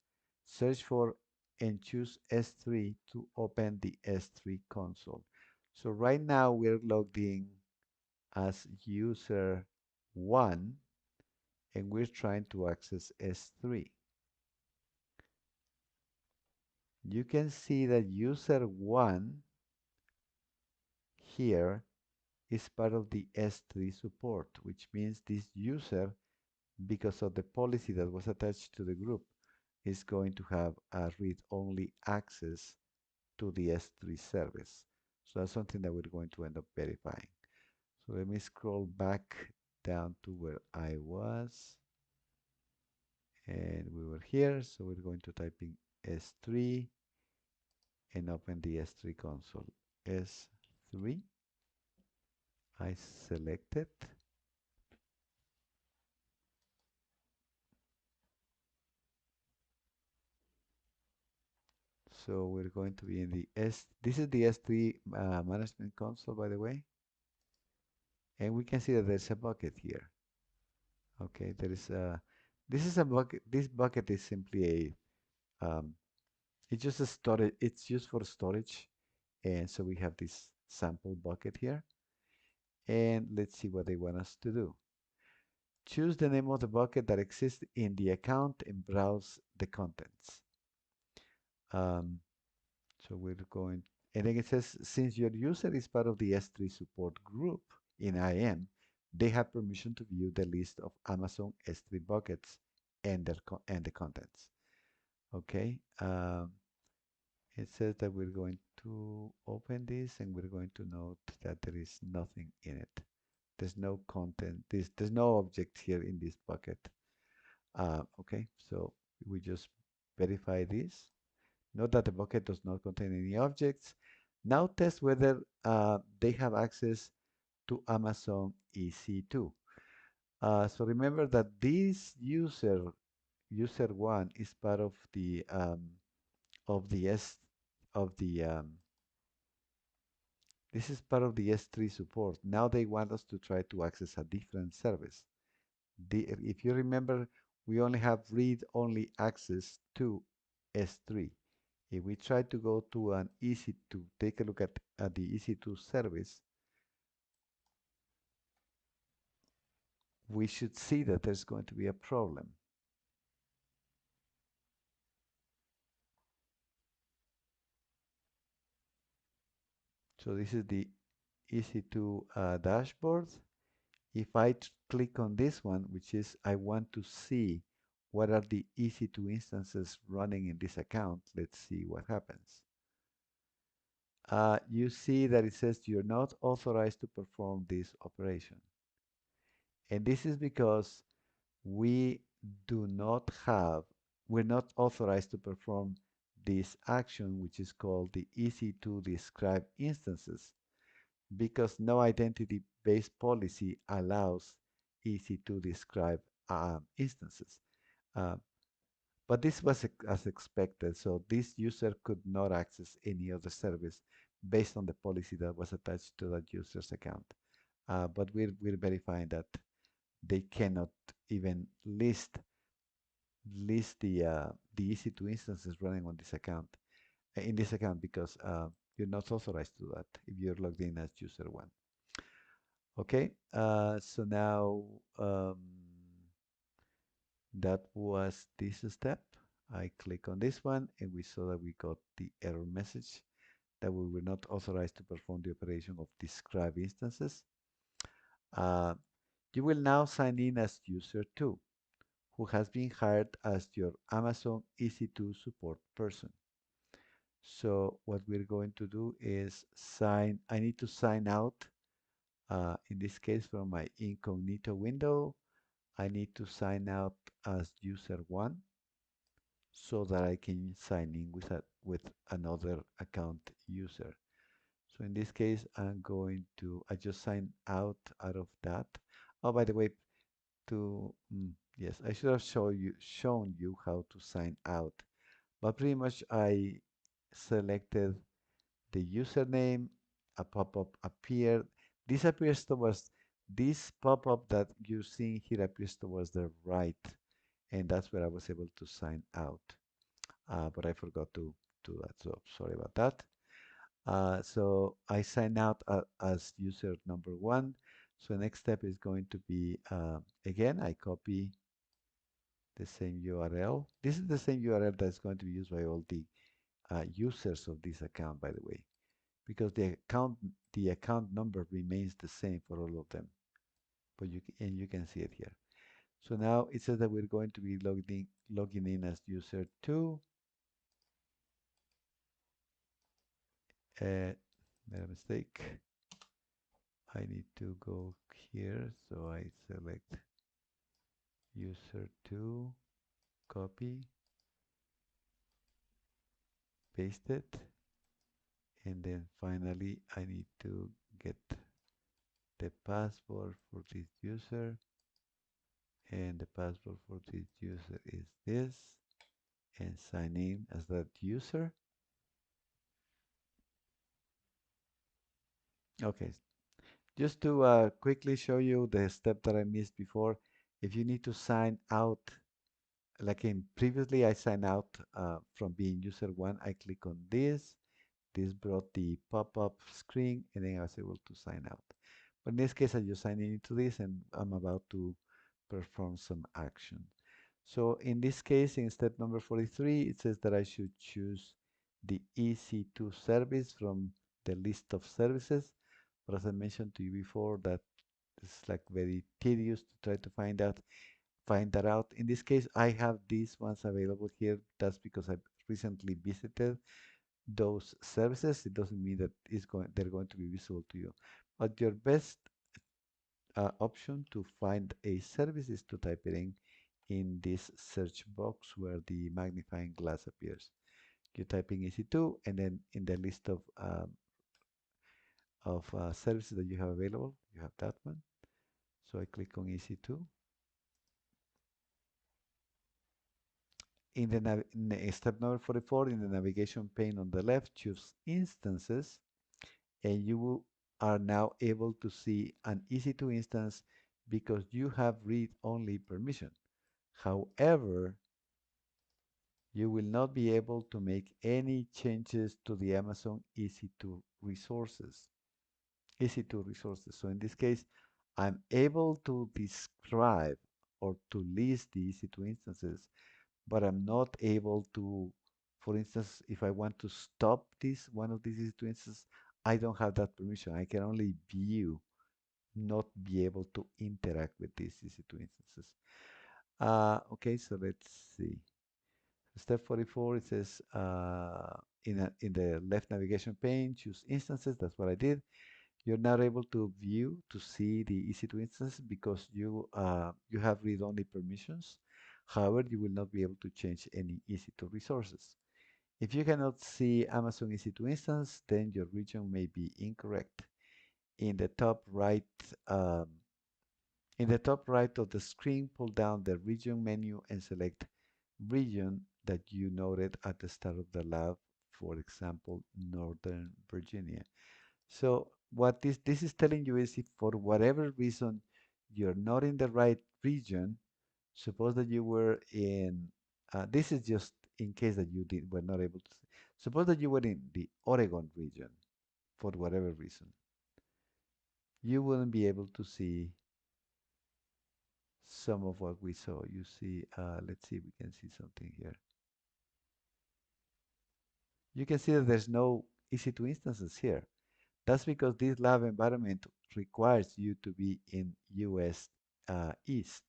search for and choose S3 to open the S3 console. So right now we're logged in as user 1 and we're trying to access S3. You can see that user 1 here is part of the S3 support, which means this user, because of the policy that was attached to the group, is going to have a read-only access to the S3 service. So that's something that we're going to end up verifying. So let me scroll back down to where I was. And we were here, so we're going to type in S3 and open the S3 console. S3, I select it. So we're going to be in the this is the S3 management console, by the way. And we can see that there's a bucket here. Okay, there is a, this is a bucket, this bucket is simply a, it's just a storage, it's used for storage. And so we have this sample bucket here. And let's see what they want us to do. Choose the name of the bucket that exists in the account and browse the contents. Um, so we're going, and then it says, since your user is part of the S3 support group in IAM, they have permission to view the list of Amazon S3 buckets and, and the contents. Okay. It says that we're going to open this and we're going to note that there is nothing in it. There's no content, there's no object here in this bucket. Okay, so we just verify this. Note that the bucket does not contain any objects. Now test whether they have access to Amazon EC2. So remember that this user one is part of the S of the this is part of the S3 support. Now they want us to try to access a different service. If you remember, we only have read-only access to S3. If we try to go to an EC2, take a look at the EC2 service, we should see that there's going to be a problem. So this is the EC2 dashboard. If I click on this one, which is I want to see what are the EC2 instances running in this account, let's see what happens. You see that it says you're not authorized to perform this operation. And this is because we do not have, we're not authorized to perform this action, which is called the EC2 describe instances, because no identity-based policy allows EC2 describe instances. Uh, but this was as expected, so this user could not access any other service based on the policy that was attached to that user's account. But we're verifying that they cannot even list the EC2 instances running on this account in this account because you're not authorized to do that if you're logged in as user one. Okay, so now that was this step. I click on this one and we saw that we got the error message that we were not authorized to perform the operation of describe instances. You will now sign in as user 2, who has been hired as your Amazon EC2 support person. So what we're going to do is I need to sign out, in this case from my incognito window. I need to sign out as user 1 so that I can sign in with another account user. So in this case, I just sign out of that. Oh, by the way, yes, I should have shown you how to sign out. But pretty much I selected the username, a pop-up appeared. This appears towards this pop-up that you're seeing here appears towards the right, and that's where I was able to sign out. But I forgot to do that, so sorry about that. So I sign out as user number one. So next step is going to be, again, I copy the same URL. This is the same URL that's going to be used by all the users of this account, by the way, because the account number remains the same for all of them. But you can see it here. So now it says that we're going to be logging in as user two. Made a mistake. I need to go here, so I select user 2, copy, paste it, and then finally I need to get the password for this user, and the password for this user is this, and sign in as that user. Okay, just to quickly show you the step that I missed before, if you need to sign out, like in previously I signed out from being user 1, I click on this. This brought the pop-up screen, and then I was able to sign out. But in this case, I just signed into this, and I'm about to perform some action. So in this case, in step number 43, it says that I should choose the EC2 service from the list of services. But as I mentioned to you before, that is like very tedious to try to find that out. In this case, I have these ones available here. That's because I recently visited those services. It doesn't mean that they're going to be visible to you. But your best option to find a service is to type it in this search box where the magnifying glass appears. You type in EC2, and then in the list of services that you have available, you have that one. So I click on EC2. In step number 44, in the navigation pane on the left, choose instances, and you are now able to see an EC2 instance because you have read-only permission. However, you will not be able to make any changes to the Amazon EC2 resources. EC2 resources. So in this case, I'm able to describe or to list the EC2 instances, but I'm not able to, for instance, if I want to stop one of these EC2 instances, I don't have that permission. I can only view, not be able to interact with these EC2 instances. Okay, so let's see. Step 44, it says in the left navigation pane, choose instances. That's what I did. You're now able to view, to see the EC2 instances because you have read-only permissions. However, you will not be able to change any EC2 resources. If you cannot see Amazon EC2 instance, then your region may be incorrect. In the top right, um, in the top right of the screen, pull down the region menu and select region that you noted at the start of the lab, for example, Northern Virginia. So what this is telling you is if for whatever reason you're not in the right region, suppose that you were in, this is just in case that were not able to, suppose that you were in the Oregon region for whatever reason, you wouldn't be able to see some of what we saw. You see, let's see if we can see something here. You can see that there's no EC2 instances here. That's because this lab environment requires you to be in US East,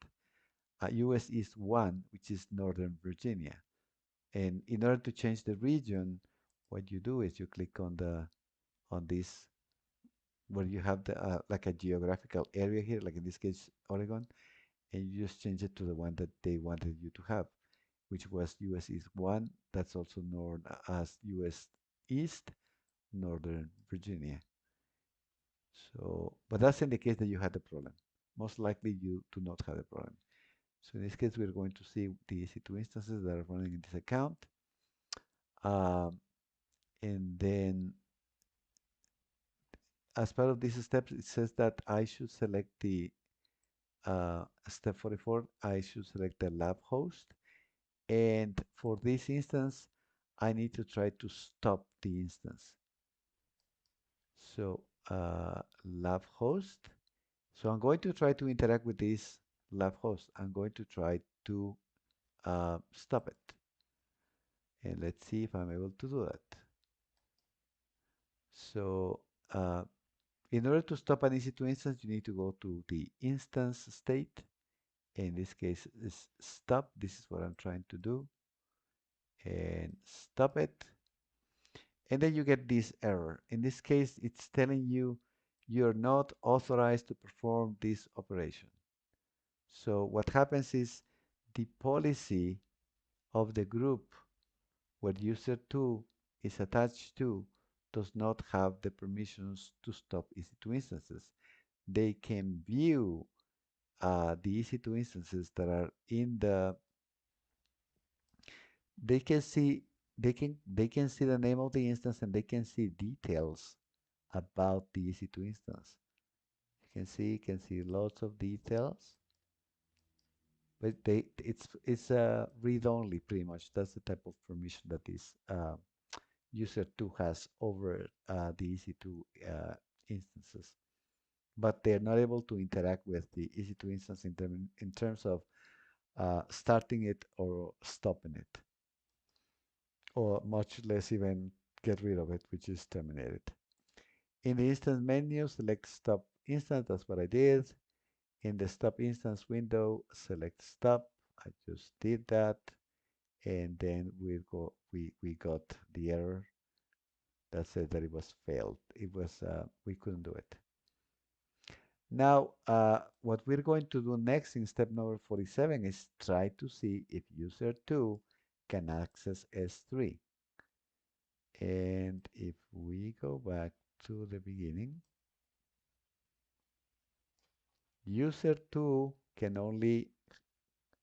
US East 1, which is Northern Virginia. And in order to change the region, what you do is you click on this where you have the like a geographical area here, like in this case Oregon, and you just change it to the one that they wanted you to have, which was US East 1. That's also known as US East, Northern Virginia. So, but that's in the case that you had the problem. Most likely you do not have a problem. So in this case, we're going to see the EC2 instances that are running in this account. And then as part of these steps, it says that I should select the step 44, I should select the lab host. And for this instance, I need to try to stop the instance. So lab host. So I'm going to try to interact with this lab host. I'm going to try to stop it. And let's see if I'm able to do that. So uh, in order to stop an EC2 instance, you need to go to the instance state. In this case, is stop. This is what I'm trying to do. And stop it. And then you get this error. In this case, it's telling you you're not authorized to perform this operation. So what happens is the policy of the group where user 2 is attached to does not have the permissions to stop EC2 instances. They can view the EC2 instances that are in the, they can see, they can see the name of the instance and they can see details about the EC2 instance. You can see lots of details, but it's read only pretty much. That's the type of permission that this user 2 has over the EC2 instances. But they're not able to interact with the EC2 instance in terms of starting it or stopping it, or much less even get rid of it, which is terminate it. In the instance menu, select stop instance. That's what I did. In the stop instance window, select stop. I just did that, and then we got the error that said that it was failed. It was we couldn't do it. Now, what we're going to do next in step number 47 is try to see if user 2 can access S3. And if we go back to the beginning, user 2 can only,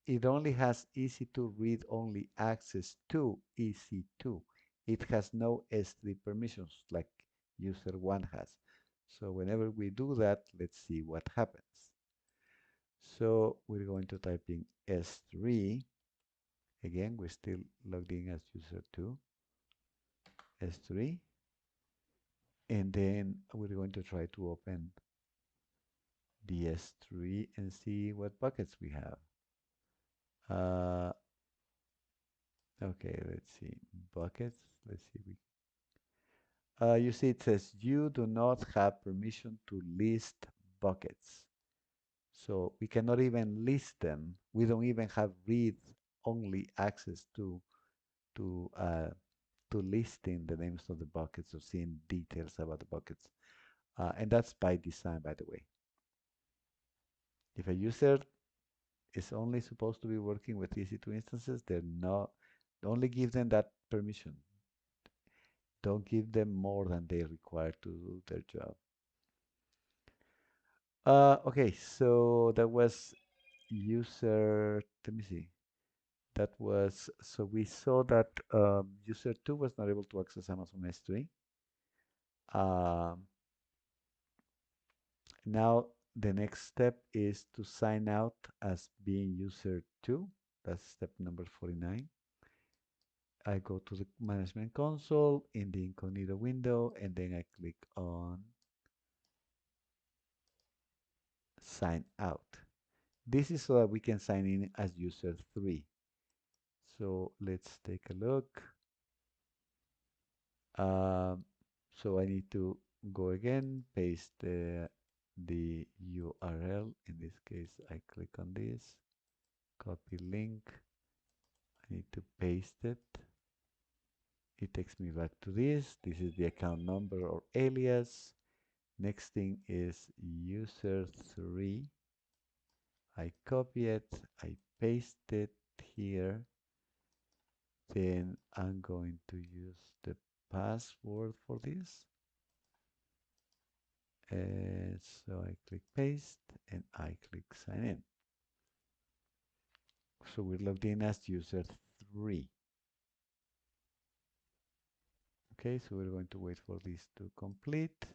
it only has EC2 read-only access to EC2. It has no S3 permissions like user 1 has. So whenever we do that, let's see what happens. So we're going to type in S3. Again, we're still logged in as user 2, S3. And then we're going to try to open the S3 and see what buckets we have. Okay, let's see. Buckets. Let's see. You see it says you do not have permission to list buckets. So we cannot even list them. We don't even have read-only access to uh, to listing the names of the buckets or seeing details about the buckets. And that's by design, by the way. If a user is only supposed to be working with EC2 instances, they're not, only give them that permission. Don't give them more than they require to do their job. Okay, so that was user, let me see. That was, so we saw that user 2 was not able to access Amazon S3. Um, Now the next step is to sign out as being user 2. That's step number 49. I go to the management console in the incognito window and then I click on sign out. This is so that we can sign in as user 3. So let's take a look. So I need to go again, paste the URL. In this case, I click on this, copy link. I need to paste it. It takes me back to this. This is the account number or alias. Next thing is user 3. I copy it, I paste it here. Then I'm going to use the password for this. And so I click paste and I click sign in. So we're logged in as user 3. Okay, so we're going to wait for this to complete.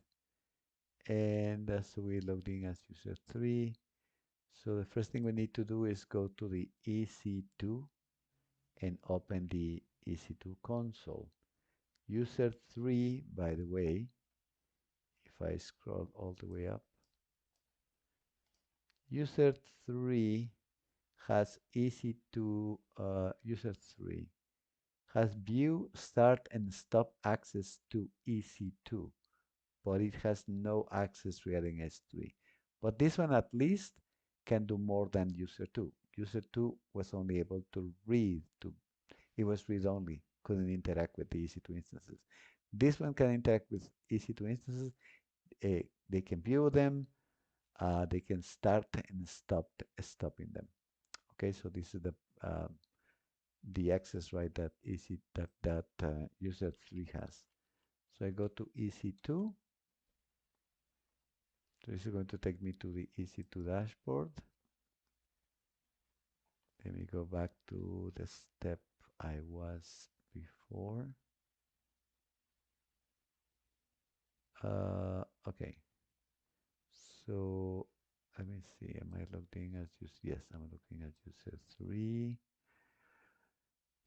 And so we logged in as user 3. So the first thing we need to do is go to the EC2 and open the EC2 console. User 3, by the way, if I scroll all the way up, user 3 has EC2, user 3 has view, start, and stop access to EC2, but it has no access regarding S3. But this one at least can do more than user 2. User 2 was only able to read, it was read only, couldn't interact with the EC2 instances. This one can interact with EC2 instances. They can view them, they can start and stop stopping them. Okay, so this is the access right that user 3 has. So I go to EC2. So this is going to take me to the EC2 dashboard. Let me go back to the step I was before. Okay. So let me see. Am I logged in as user? Yes, I'm looking at user 3.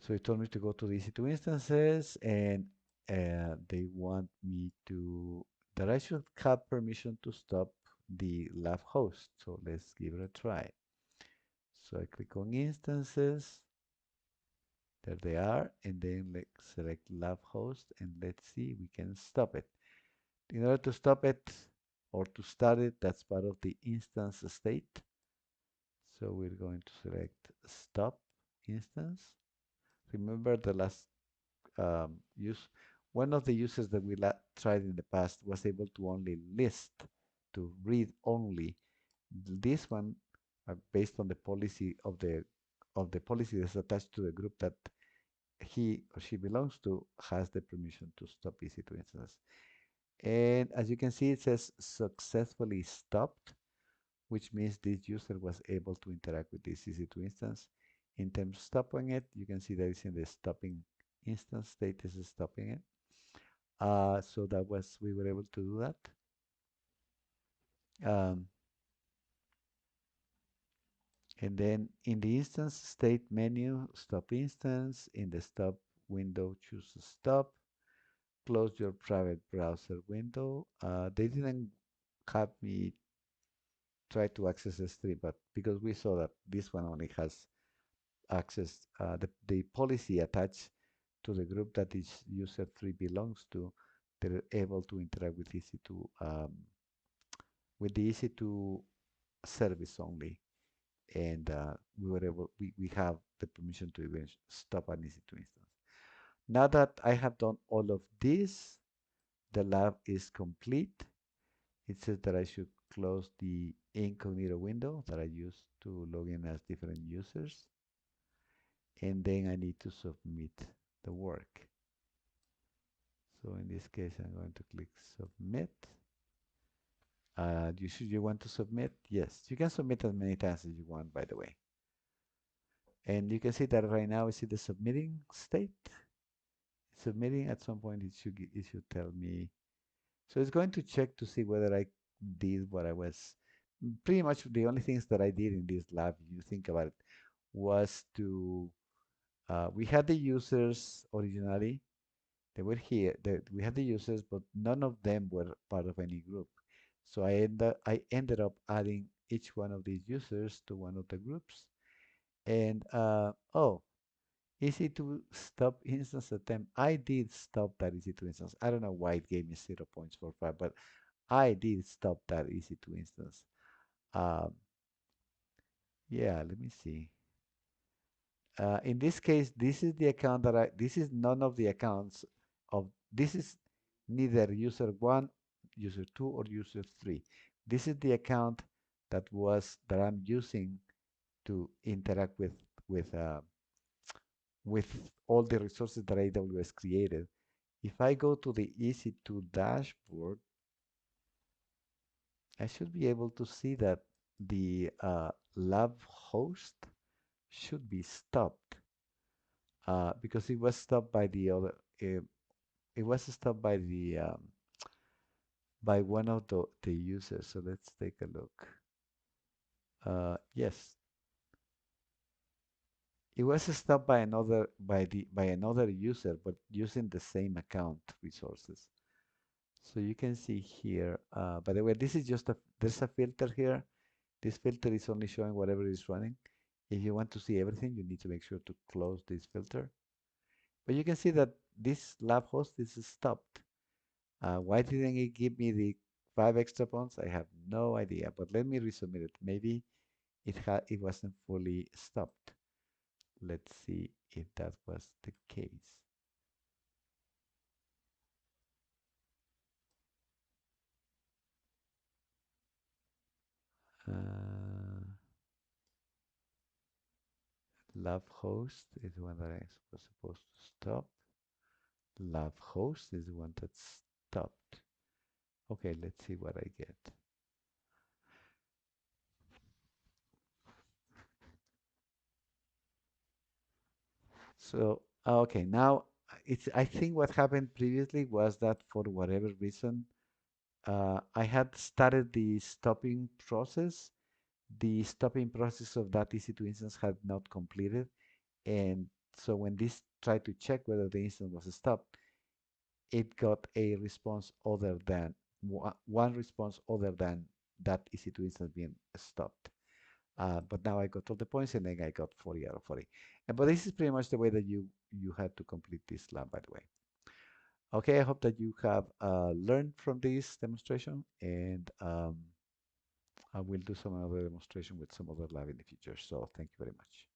So it told me to go to the EC2 instances, and they want me to that I should have permission to stop the lab host. So let's give it a try. So I click on instances. There they are, and then let's select lab host, and let's see we can stop it. In order to stop it or to start it, that's part of the instance state. So we're going to select stop instance. Remember the last use, one of the uses that we tried in the past was able to only list, to read only. This one, based on the policy of the policy that's attached to the group that he or she belongs to, has the permission to stop EC2 instances. And as you can see, it says successfully stopped, which means this user was able to interact with this EC2 instance. In terms of stopping it, you can see that it's in the stopping instance state. This is stopping it. So that was, we were able to do that. And then in the instance state menu, stop instance, in the stop window, choose stop, close your private browser window. They didn't have me try to access S3, but because we saw that this one only has access, the policy attached to the group that each user 3 belongs to, they're able to interact with EC2, with the EC2 service only. And we have the permission to even stop an EC2 instance. Now that I have done all of this, the lab is complete. It says that I should close the incognito window that I used to log in as different users. And then I need to submit the work. So in this case, I'm going to click submit. You want to submit? Yes, you can submit as many times as you want, by the way. And you can see that right now it's in the submitting state. Submitting at some point it should tell me. So it's going to check to see whether I did what I was. Pretty much the only things that I did in this lab, you think about it, was to we had the users originally. They were here. We had the users, but none of them were part of any group. So I ended up adding each one of these users to one of the groups. And oh, EC2 stop instance attempt. I did stop that EC2 instance. I don't know why it gave me 0.45, but I did stop that EC2 instance. Um, yeah, let me see. In this case, this is the account this is none of the accounts this is neither user 1, user 2, or user 3. This is the account that I'm using to interact with uh, with all the resources that AWS created. If I go to the EC2 dashboard, I should be able to see that the lab host should be stopped because it was stopped by the other. It was stopped by by one of the users. So let's take a look. Yes, it was stopped by another user, but using the same account resources. So you can see here. By the way, this is just there's a filter here. This filter is only showing whatever is running. If you want to see everything, you need to make sure to close this filter. But you can see that this lab host is stopped. Why didn't it give me the 5 extra pounds? I have no idea. But let me resubmit it. Maybe it wasn't fully stopped. Let's see if that was the case. Uh, Lab host is the one that I was supposed to stop. Lab host is the one that stopped. Okay, let's see what I get. So, okay, now I think what happened previously was that for whatever reason, I had started the stopping process. The stopping process of that EC2 instance had not completed. And so when this tried to check whether the instance was stopped, it got a response other than one response other than that EC2 instance being stopped. But now I got all the points and then I got 40 out of 40. But this is pretty much the way that you had to complete this lab, by the way. Okay, I hope that you have learned from this demonstration, and I will do some other demonstration with some other lab in the future. So thank you very much.